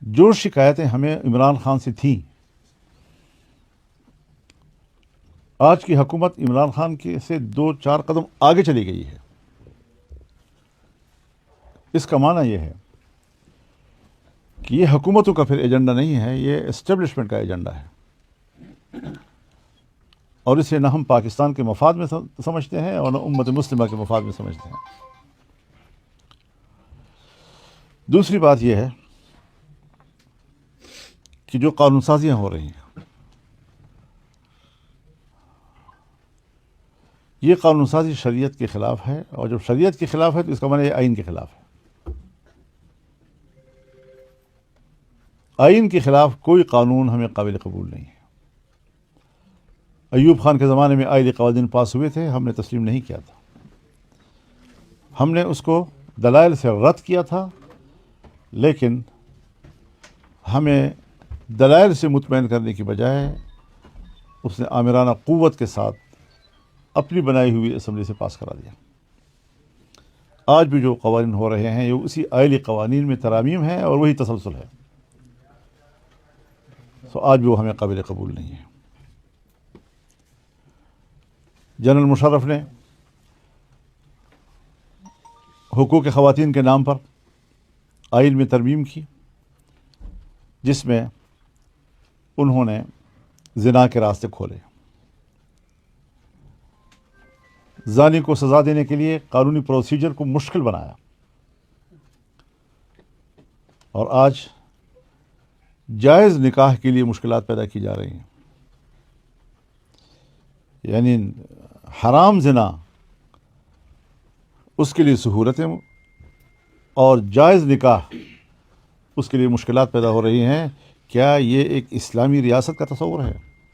جو شکایتیں ہمیں عمران خان سے تھیں، آج کی حکومت عمران خان کے سے 2-4 قدم آگے چلی گئی ہے۔ اس کا معنی یہ ہے کہ یہ حکومتوں کا پھر ایجنڈا نہیں ہے، یہ اسٹیبلشمنٹ کا ایجنڈا ہے، اور اسے نہ ہم پاکستان کے مفاد میں سمجھتے ہیں اور نہ امت مسلمہ کے مفاد میں سمجھتے ہیں۔ دوسری بات یہ ہے کہ جو قانون سازیاں ہو رہی ہیں، یہ قانون سازی شریعت کے خلاف ہے، اور جب شریعت کے خلاف ہے تو اس کا معنی یہ آئین کے خلاف ہے۔ آئین کے خلاف کوئی قانون ہمیں قابل قبول نہیں ہے۔ ایوب خان کے زمانے میں آئلی قوانین پاس ہوئے تھے، ہم نے تسلیم نہیں کیا تھا، ہم نے اس کو دلائل سے رد کیا تھا، لیکن ہمیں دلائل سے مطمئن کرنے کی بجائے اس نے آمرانہ قوت کے ساتھ اپنی بنائی ہوئی اسمبلی سے پاس کرا دیا۔ آج بھی جو قوانین ہو رہے ہیں یہ اسی آئلی قوانین میں ترامیم ہے اور وہی تسلسل ہے، تو آج بھی وہ ہمیں قابل قبول نہیں ہے۔ جنرل مشرف نے حقوق خواتین کے نام پر آئین میں ترمیم کی، جس میں انہوں نے زنا کے راستے کھولے، زانی کو سزا دینے کے لیے قانونی پروسیجر کو مشکل بنایا، اور آج جائز نکاح کے لیے مشکلات پیدا کی جا رہی ہیں۔ یعنی حرام زنا اس کے لیے سہولتیں اور جائز نکاح اس کے لیے مشکلات پیدا ہو رہی ہیں۔ کیا یہ ایک اسلامی ریاست کا تصور ہے؟